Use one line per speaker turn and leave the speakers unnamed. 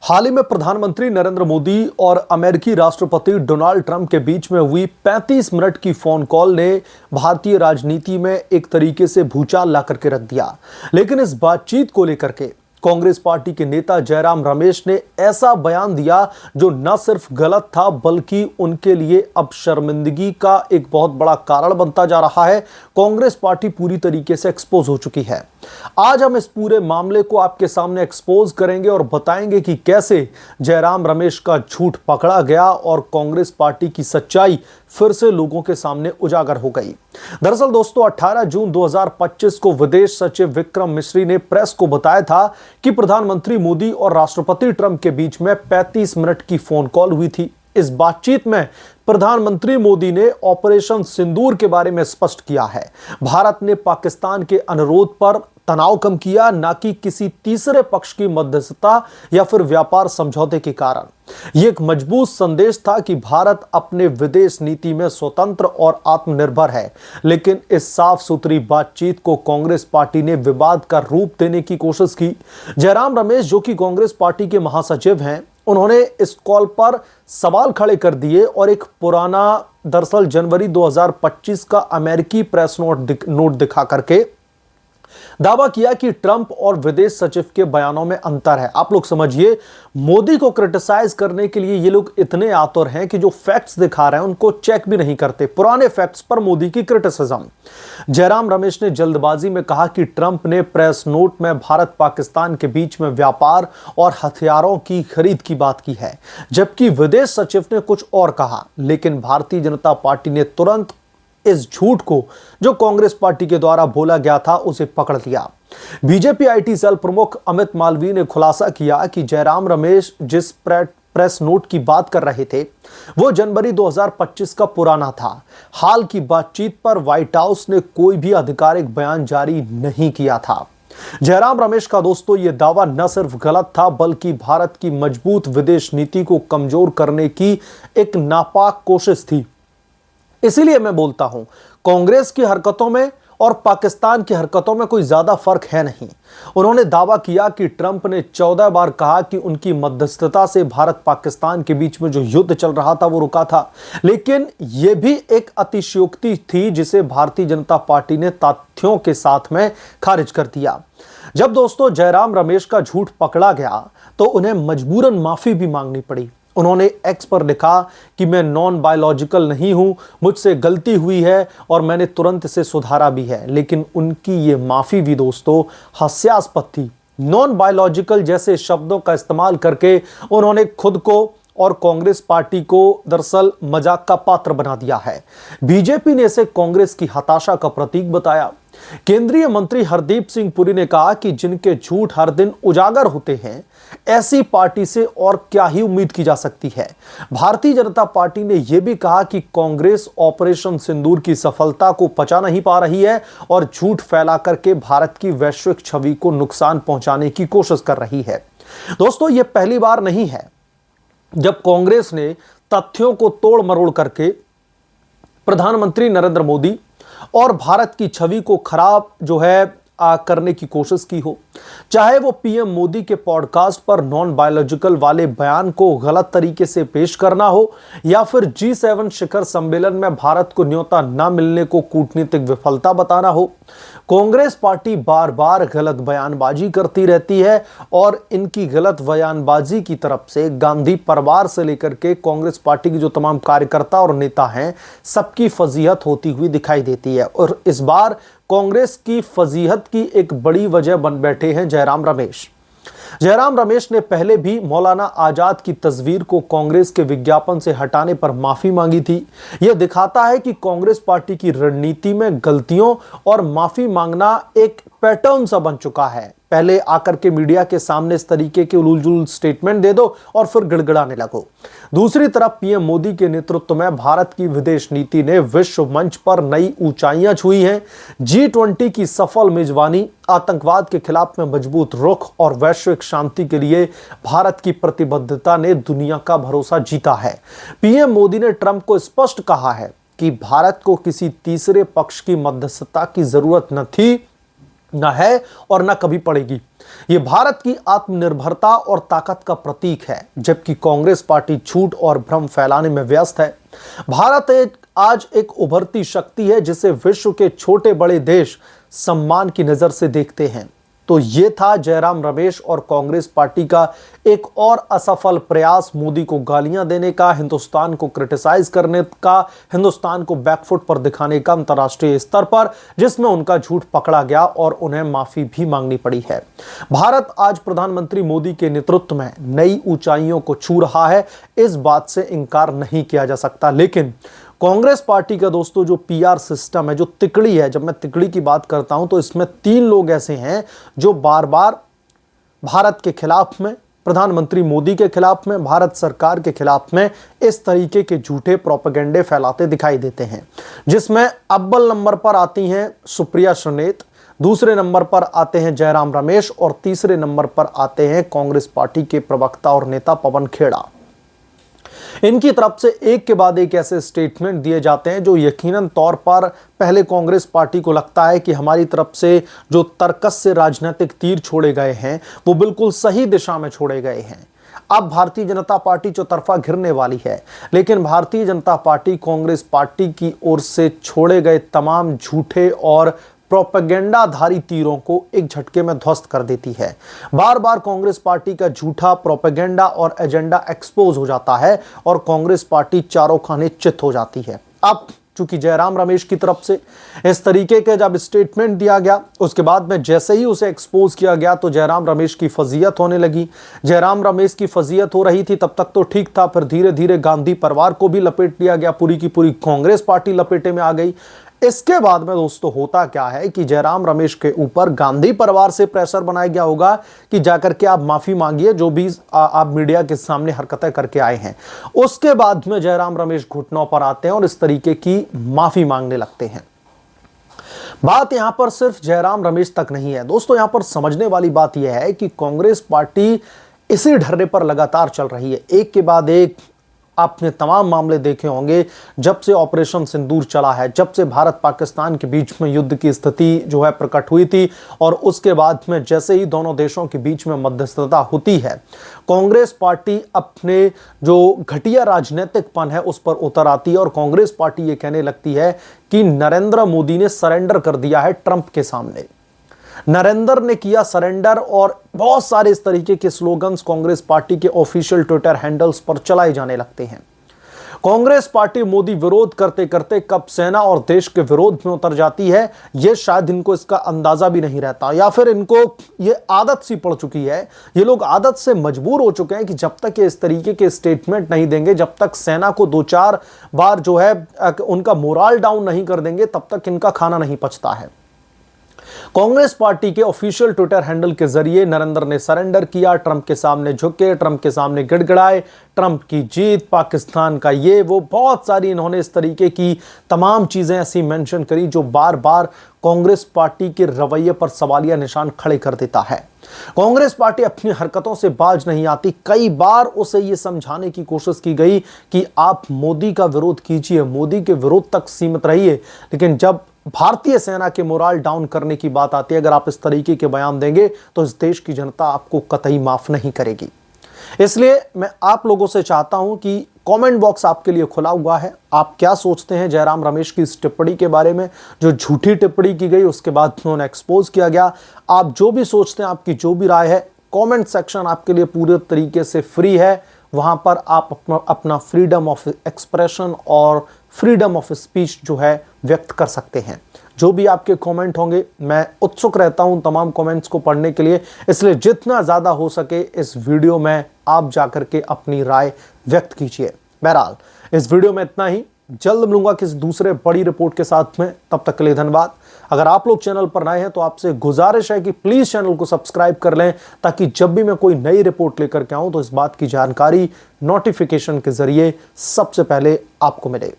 हाल ही में प्रधानमंत्री नरेंद्र मोदी और अमेरिकी राष्ट्रपति डोनाल्ड ट्रंप के बीच में हुई 35 मिनट की फोन कॉल ने भारतीय राजनीति में एक तरीके से भूचाल ला करके रख दिया। लेकिन इस बातचीत को लेकर के कांग्रेस पार्टी के नेता जयराम रमेश ने ऐसा बयान दिया जो न सिर्फ गलत था बल्कि उनके लिए अब शर्मिंदगी का एक बहुत बड़ा कारण बनता जा रहा है। कांग्रेस पार्टी पूरी तरीके से एक्सपोज हो चुकी है। आज हम इस पूरे मामले को आपके सामने एक्सपोज करेंगे और बताएंगे कि कैसे जयराम रमेश का झूठ पकड़ा गया और कांग्रेस पार्टी की सच्चाई फिर से लोगों के सामने उजागर हो गई। दरअसल दोस्तों 18 जून 2025 को विदेश सचिव विक्रम मिश्री ने प्रेस को बताया था कि प्रधानमंत्री मोदी और राष्ट्रपति ट्रंप के बीच में 35 मिनट की फोन कॉल हुई थी। इस बातचीत में प्रधानमंत्री मोदी ने ऑपरेशन सिंदूर के बारे में स्पष्ट किया है। भारत ने पाकिस्तान के अनुरोध पर तनाव कम किया, ना कि किसी तीसरे पक्ष की मध्यस्थता या फिर व्यापार समझौते के कारण। यह एक मजबूत संदेश था कि भारत अपने विदेश नीति में स्वतंत्र और आत्मनिर्भर है। लेकिन इस साफ सुथरी बातचीत को कांग्रेस पार्टी ने विवाद का रूप देने की कोशिश की। जयराम रमेश, जो कि कांग्रेस पार्टी के महासचिव हैं, उन्होंने इस कॉल पर सवाल खड़े कर दिए और एक पुराना दरअसल जनवरी 2025 का अमेरिकी प्रेस नोट दिखा करके दावा किया कि ट्रंप और विदेश सचिव के बयानों में अंतर है। आप लोग समझिए, मोदी को क्रिटिसाइज करने के लिए ये लोग इतने आतुर हैं कि जो फैक्ट्स दिखा रहे हैं उनको चेक भी नहीं करते। पुराने फैक्ट्स पर मोदी की क्रिटिसिज्म। जयराम रमेश ने जल्दबाजी में कहा कि ट्रंप ने प्रेस नोट में भारत पाकिस्तान के बीच में व्यापार और हथियारों की खरीद की बात की है, जबकि विदेश सचिव ने कुछ और कहा। लेकिन भारतीय जनता पार्टी ने तुरंत इस झूठ को जो कांग्रेस पार्टी के द्वारा बोला गया था उसे पकड़ लिया। बीजेपी आईटी सेल प्रमुख अमित मालवीय ने खुलासा किया कि जयराम रमेश जिस प्रेस नोट की बात कर रहे थे वो जनवरी 2025 का पुराना था। हाल की बातचीत पर व्हाइट हाउस ने कोई भी आधिकारिक बयान जारी नहीं किया था। जयराम रमेश का दोस्तों ये दावा न सिर्फ गलत था बल्कि भारत की मजबूत विदेश नीति को कमजोर करने की एक नापाक कोशिश थी। इसीलिए मैं बोलता हूं, कांग्रेस की हरकतों में और पाकिस्तान की हरकतों में कोई ज्यादा फर्क है नहीं। उन्होंने दावा किया कि ट्रंप ने 14 बार कहा कि उनकी मध्यस्थता से भारत पाकिस्तान के बीच में जो युद्ध चल रहा था वो रुका था। लेकिन यह भी एक अतिशयोक्ति थी जिसे भारतीय जनता पार्टी ने तथ्यों के साथ में खारिज कर दिया। जब दोस्तों जयराम रमेश का झूठ पकड़ा गया तो उन्हें मजबूरन माफी भी मांगनी पड़ी। उन्होंने एक्स पर लिखा कि मैं नॉन बायोलॉजिकल नहीं हूं, मुझसे गलती हुई है और मैंने तुरंत इसे सुधारा भी है। लेकिन उनकी ये माफी भी दोस्तों हास्यास्पद थी। नॉन बायोलॉजिकल जैसे शब्दों का इस्तेमाल करके उन्होंने खुद को और कांग्रेस पार्टी को दरअसल मजाक का पात्र बना दिया है। बीजेपी ने इसे कांग्रेस की हताशा का प्रतीक बताया। केंद्रीय मंत्री हरदीप सिंह पुरी ने कहा कि जिनके झूठ हर दिन उजागर होते हैं, ऐसी पार्टी से और क्या ही उम्मीद की जा सकती है। भारतीय जनता पार्टी ने यह भी कहा कि कांग्रेस ऑपरेशन सिंदूर की सफलता को पचा नहीं पा रही है और झूठ फैला करके भारत की वैश्विक छवि को नुकसान पहुंचाने की कोशिश कर रही है। दोस्तों यह पहली बार नहीं है जब कांग्रेस ने तथ्यों को तोड़ मरोड़ करके प्रधानमंत्री नरेंद्र मोदी और भारत की छवि को खराब करने की कोशिश की हो। चाहे वो पीएम मोदी के पॉडकास्ट पर नॉन बायोलॉजिकल वाले बयान को गलत तरीके से पेश करना हो या फिर G7 शिखर सम्मेलन में भारत को न्योता न मिलने को कूटनीतिक विफलता बताना हो। कांग्रेस पार्टी बार बार गलत बयानबाजी करती रहती है और इनकी गलत बयानबाजी की तरफ से गांधी परिवार से लेकर के कांग्रेस पार्टी की जो तमाम कार्यकर्ता और नेता हैं, सबकी फजीहत होती हुई दिखाई देती है। और इस बार कांग्रेस की फजीहत की एक बड़ी वजह बन बैठे हैं जयराम रमेश। जयराम रमेश ने पहले भी मौलाना आजाद की तस्वीर को कांग्रेस के विज्ञापन से हटाने पर माफी मांगी थी। यह दिखाता है कि कांग्रेस पार्टी की रणनीति में गलतियों और माफी मांगना एक पैटर्न सा बन चुका है। पहले आकर के मीडिया के सामने इस तरीके के उलूल-जुलूल स्टेटमेंट दे दो और फिर गिड़गिड़ाने लगो। दूसरी तरफ पीएम मोदी के नेतृत्व में भारत की विदेश नीति ने विश्व मंच पर नई ऊंचाइयां छुई हैं। G20 की सफल मेजबानी, आतंकवाद के खिलाफ में मजबूत रुख और वैश्विक शांति के लिए भारत की प्रतिबद्धता ने दुनिया का भरोसा जीता है। पीएम मोदी ने ट्रंप को स्पष्ट कहा है कि भारत को किसी तीसरे पक्ष की मध्यस्थता की जरूरत न थी न है और न कभी पड़ेगी। ये भारत की आत्मनिर्भरता और ताकत का प्रतीक है, जबकि कांग्रेस पार्टी झूठ और भ्रम फैलाने में व्यस्त है। भारत आज एक उभरती शक्ति है जिसे विश्व के छोटे बड़े देश सम्मान की नजर से देखते हैं। तो ये था जयराम रमेश और कांग्रेस पार्टी का एक और असफल प्रयास मोदी को गालियां देने का, हिंदुस्तान को क्रिटिसाइज करने का, हिंदुस्तान को बैकफुट पर दिखाने का अंतर्राष्ट्रीय स्तर पर, जिसमें उनका झूठ पकड़ा गया और उन्हें माफी भी मांगनी पड़ी है। भारत आज प्रधानमंत्री मोदी के नेतृत्व में नई ऊंचाइयों को छू रहा है, इस बात से इंकार नहीं किया जा सकता। लेकिन कांग्रेस पार्टी का दोस्तों जो पीआर सिस्टम है, जो तिकड़ी है, जब मैं तिकड़ी की बात करता हूं तो इसमें 3 लोग ऐसे हैं जो बार बार भारत के खिलाफ में, प्रधानमंत्री मोदी के खिलाफ में, भारत सरकार के खिलाफ में इस तरीके के झूठे प्रोपेगेंडे फैलाते दिखाई देते हैं, जिसमें अव्वल नंबर पर आती हैं सुप्रिया सुनेत, दूसरे नंबर पर आते हैं जयराम रमेश और तीसरे नंबर पर आते हैं कांग्रेस पार्टी के प्रवक्ता और नेता पवन खेड़ा। इनकी तरफ से एक के बाद एक ऐसे स्टेटमेंट दिए जाते हैं जो यकीनन तौर पर पहले कांग्रेस पार्टी को लगता है कि हमारी तरफ से जो तर्कस से राजनीतिक तीर छोड़े गए हैं वो बिल्कुल सही दिशा में छोड़े गए हैं। अब भारतीय जनता पार्टी चौतरफा घिरने वाली है, लेकिन भारतीय जनता पार्टी कांग्रेस पार्टी की ओर से छोड़े गए तमाम झूठे और प्रोपेगेंडाधारी तीरों को एक झटके में ध्वस्त कर देती है। बार बार कांग्रेस पार्टी का झूठा प्रोपेगेंडा और एजेंडा एक्सपोज हो जाता है और कांग्रेस पार्टी चारों खाने चित हो जाती है। अब चूंकि जयराम रमेश की तरफ से इस तरीके के जब स्टेटमेंट दिया गया, उसके बाद में जैसे ही उसे एक्सपोज किया गया तो जयराम रमेश की फजीयत होने लगी। जयराम रमेश की फजीयत हो रही थी तब तक तो ठीक था, फिर धीरे धीरे गांधी परिवार को भी लपेट लिया गया, पूरी की पूरी कांग्रेस पार्टी लपेटे में आ गई। इसके बाद में दोस्तों होता क्या है कि जयराम रमेश के ऊपर गांधी परिवार से प्रेशर बनाया गया होगा कि जाकर के आप माफी मांगिए जो भी आप मीडिया के सामने हरकतें करके आए हैं। उसके बाद में जयराम रमेश घुटनों पर आते हैं और इस तरीके की माफी मांगने लगते हैं। बात यहां पर सिर्फ जयराम रमेश तक नहीं है दोस्तों, यहां पर समझने वाली बात यह है कि कांग्रेस पार्टी इसी ढर्रे पर लगातार चल रही है। एक के बाद एक आपने तमाम मामले देखे होंगे, जब से ऑपरेशन सिंदूर चला है, जब से भारत पाकिस्तान के बीच में युद्ध की स्थिति जो है प्रकट हुई थी और उसके बाद में जैसे ही दोनों देशों के बीच में मध्यस्थता होती है, कांग्रेस पार्टी अपने जो घटिया राजनीतिकपन है उस पर उतर आती है और कांग्रेस पार्टी ये कहने लगती है कि नरेंद्र मोदी ने सरेंडर कर दिया है ट्रंप के सामने, नरेंद्र ने किया सरेंडर, और बहुत सारे इस तरीके के स्लोगन्स कांग्रेस पार्टी के ऑफिशियल ट्विटर हैंडल्स पर चलाए जाने लगते हैं। कांग्रेस पार्टी मोदी विरोध करते करते कब सेना और देश के विरोध में उतर जाती है, यह शायद इनको इसका अंदाजा भी नहीं रहता, या फिर इनको यह आदत सी पड़ चुकी है। ये लोग आदत से मजबूर हो चुके हैं कि जब तक ये इस तरीके के स्टेटमेंट नहीं देंगे, जब तक सेना को 2-4 बार जो है उनका मोराल डाउन नहीं कर देंगे, तब तक इनका खाना नहीं पचता है। कांग्रेस पार्टी के ऑफिशियल ट्विटर हैंडल के जरिए नरेंद्र ने सरेंडर किया, ट्रंप के सामने झुके, ट्रंप के सामने गिड़गिड़ाए, ट्रंप की जीत, पाकिस्तान का ये वो, बहुत सारी इन्होंने इस तरीके की तमाम चीजें ऐसी मेंशन करी जो बार बार कांग्रेस पार्टी के रवैये पर सवालिया निशान खड़े कर देता है। कांग्रेस पार्टी अपनी हरकतों से बाज नहीं आती। कई बार उसे यह समझाने की कोशिश की गई कि आप मोदी का विरोध कीजिए, मोदी के विरोध तक सीमित रहिए, लेकिन जब भारतीय सेना के मोराल डाउन करने की बात आती है, अगर आप इस तरीके के बयान देंगे तो इस देश की जनता आपको कतई माफ नहीं करेगी। इसलिए मैं आप लोगों से चाहता हूं कि कमेंट बॉक्स आपके लिए खुला हुआ है। आप क्या सोचते हैं जयराम रमेश की इस टिप्पणी के बारे में, जो झूठी टिप्पणी की गई उसके बाद उन्हें एक्सपोज किया गया। आप जो भी सोचते हैं, आपकी जो भी राय है, कमेंट सेक्शन आपके लिए पूरे तरीके से फ्री है। वहां पर आप अपना फ्रीडम ऑफ एक्सप्रेशन और फ्रीडम ऑफ स्पीच जो है व्यक्त कर सकते हैं। जो भी आपके कमेंट होंगे, मैं उत्सुक रहता हूं तमाम कमेंट्स को पढ़ने के लिए, इसलिए जितना ज्यादा हो सके इस वीडियो में आप जाकर के अपनी राय व्यक्त कीजिए। बहरहाल इस वीडियो में इतना ही, जल्द मिलूंगा किसी दूसरे बड़ी रिपोर्ट के साथ में, तब तक के लिए धन्यवाद। अगर आप लोग चैनल पर नए हैं तो आपसे गुजारिश है कि प्लीज चैनल को सब्सक्राइब कर लें, ताकि जब भी मैं कोई नई रिपोर्ट लेकर के आऊं तो इस बात की जानकारी नोटिफिकेशन के जरिए सबसे पहले आपको मिले।